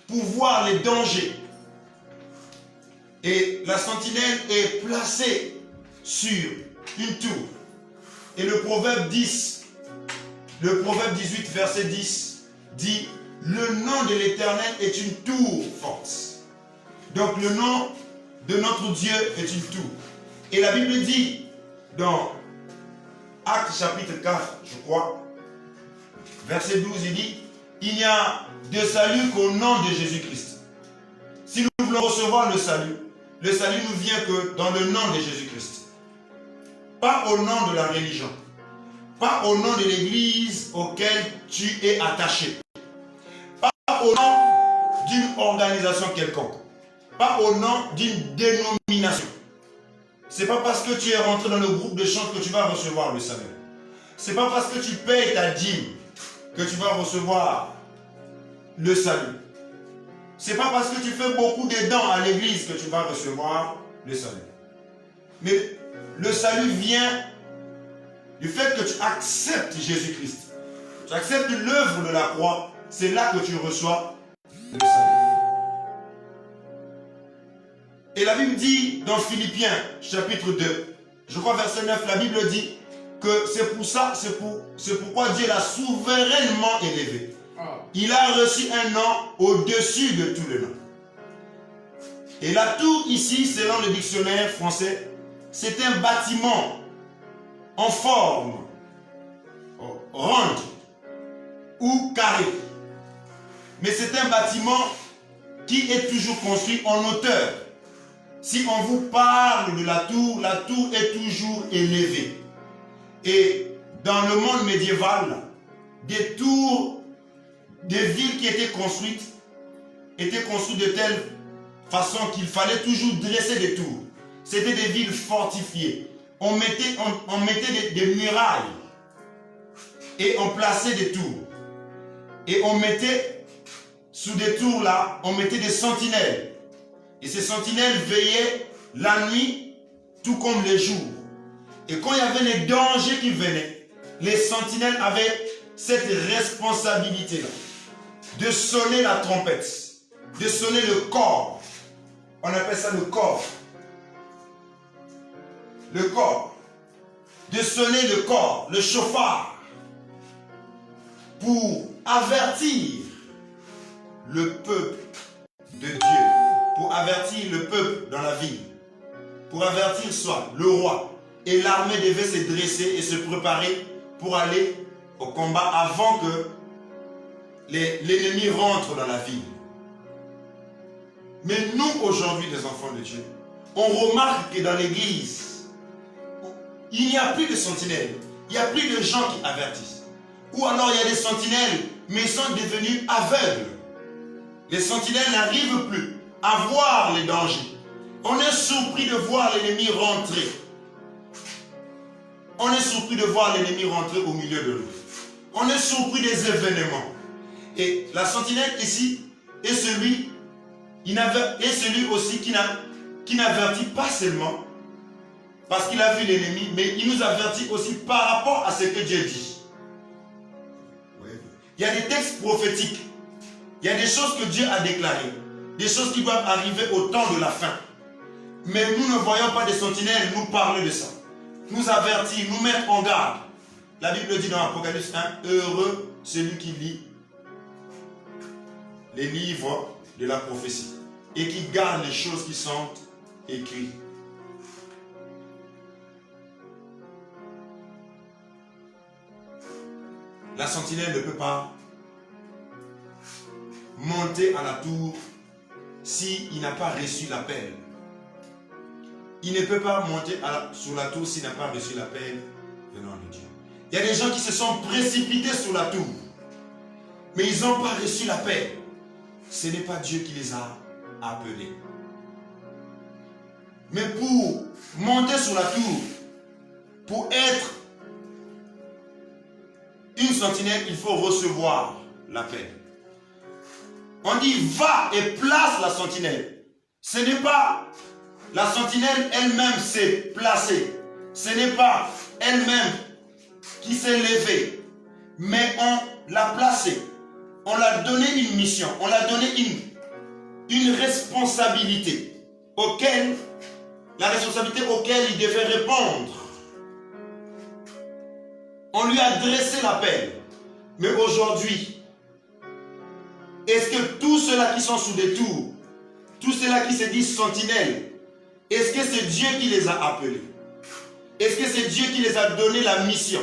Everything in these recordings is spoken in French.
pour voir les dangers. Et la sentinelle est placée sur une tour. Et le proverbe 10, le proverbe 18, verset 10, dit « Le nom de l'Éternel est une tour forte. » Donc le nom de notre Dieu est une tour. Et la Bible dit dans Actes chapitre 4, je crois, verset 12, il dit « Il n'y a de salut qu'au nom de Jésus-Christ. » Si nous voulons recevoir le salut nous vient que dans le nom de Jésus-Christ. Pas au nom de la religion. Pas au nom de l'église auquel tu es attaché. Pas au nom d'une organisation quelconque. Pas au nom d'une dénomination. C'est pas parce que tu es rentré dans le groupe de chant que tu vas recevoir le salut. C'est pas parce que tu payes ta dîme que tu vas recevoir le salut. C'est pas parce que tu fais beaucoup de dons à l'église que tu vas recevoir le salut. Mais le salut vient du fait que tu acceptes Jésus-Christ. Tu acceptes l'œuvre de la croix. C'est là que tu reçois le salut. Et la Bible dit dans Philippiens chapitre 2, je crois verset 9, la Bible dit que c'est pour ça, c'est pourquoi Dieu l'a souverainement élevé. Il a reçu un nom au-dessus de tous les noms. Et la tour ici, selon le dictionnaire français, c'est un bâtiment en forme ronde ou carré. Mais c'est un bâtiment qui est toujours construit en hauteur. Si on vous parle de la tour est toujours élevée. Et dans le monde médiéval, des tours, des villes qui étaient construites de telle façon qu'il fallait toujours dresser des tours. C'était des villes fortifiées. On mettait des murailles et on plaçait des tours. Et on mettait, sous des tours là, on mettait des sentinelles. Et ces sentinelles veillaient la nuit, tout comme les jours. Et quand il y avait les dangers qui venaient, les sentinelles avaient cette responsabilité-là de sonner la trompette, de sonner le corps. On appelle ça le corps. Le corps. De sonner le corps, le chauffard, pour avertir le peuple de Dieu, pour avertir le peuple dans la ville, pour avertir soit le roi. Et l'armée devait se dresser et se préparer pour aller au combat avant que l'ennemi rentre dans la ville. Mais nous, aujourd'hui, les enfants de Dieu, on remarque que dans l'église, il n'y a plus de sentinelles. Il n'y a plus de gens qui avertissent. Ou alors il y a des sentinelles, mais ils sont devenus aveugles. Les sentinelles n'arrivent plus à voir les dangers. On est surpris de voir l'ennemi rentrer. On est surpris de voir l'ennemi rentrer au milieu de nous. On est surpris des événements. Et la sentinelle ici est celui aussi qui n'avertit pas seulement parce qu'il a vu l'ennemi, mais il nous avertit aussi par rapport à ce que Dieu dit. Il y a des textes prophétiques. Il y a des choses que Dieu a déclarées. Des choses qui doivent arriver au temps de la fin. Mais nous ne voyons pas des sentinelles nous parler de ça. Nous avertir, nous mettre en garde. La Bible dit dans Apocalypse 1, heureux celui qui lit les livres de la prophétie et qui garde les choses qui sont écrites. La sentinelle ne peut pas monter à la tour s'il n'a pas reçu l'appel. Il ne peut pas monter sur la tour s'il n'a pas reçu l'appel venant de Dieu. Il y a des gens qui se sont précipités sur la tour, mais ils n'ont pas reçu l'appel. Ce n'est pas Dieu qui les a appelés. Mais pour monter sur la tour, pour être une sentinelle, il faut recevoir l'appel. On dit va et place la sentinelle. Ce n'est pas la sentinelle elle-même s'est placée. Ce n'est pas elle-même qui s'est levée. Mais on l'a placée. On l'a donné une mission. On l'a donné une responsabilité auquel il devait répondre. On lui a dressé l'appel. Mais aujourd'hui, est-ce que tous ceux-là qui sont sous des tours, tous ceux-là qui se disent sentinelles, est-ce que c'est Dieu qui les a appelés? Est-ce que c'est Dieu qui les a donné la mission?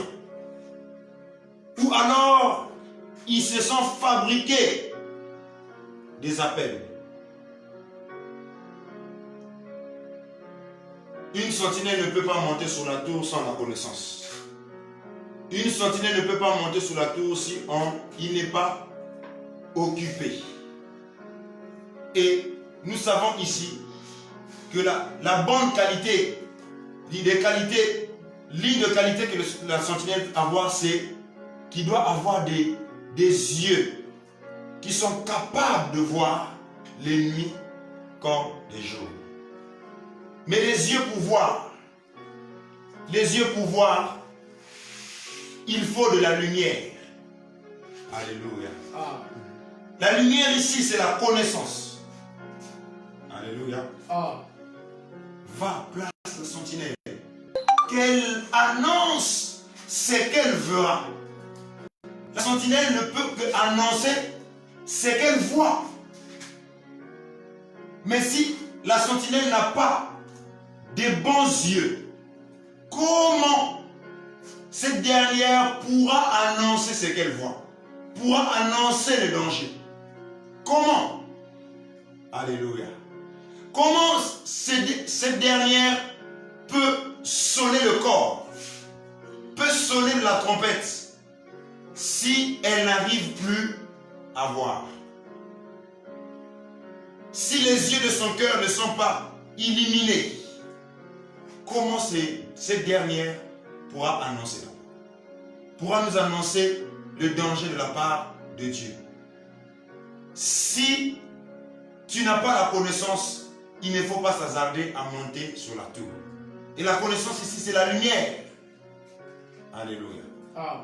Ou alors, ils se sont fabriqués des appels? Une sentinelle ne peut pas monter sur la tour sans la connaissance. Une sentinelle ne peut pas monter sur la tour si il n'est pas occupé. Et nous savons ici que la bonne qualité, l'une de qualité que la sentinelle doit avoir, c'est qu'il doit avoir des yeux qui sont capables de voir les nuits comme les jours. Mais les yeux pour voir, il faut de la lumière. Alléluia. Ah. La lumière ici, c'est la connaissance. Alléluia. Ah. Va, place la sentinelle. Qu'elle annonce ce qu'elle verra. La sentinelle ne peut qu'annoncer ce qu'elle voit. Mais si la sentinelle n'a pas des bons yeux, comment cette dernière pourra annoncer ce qu'elle voit, pourra annoncer le danger? Comment? Alléluia. Comment cette dernière peut sonner le corps, peut sonner la trompette, si elle n'arrive plus à voir? Si les yeux de son cœur ne sont pas illuminés, comment cette dernière pourra annoncer, pourra nous annoncer le danger de la part de Dieu? Si tu n'as pas la connaissance, il ne faut pas s'hasarder à monter sur la tour. Et la connaissance ici, c'est la lumière. Alléluia. Ah.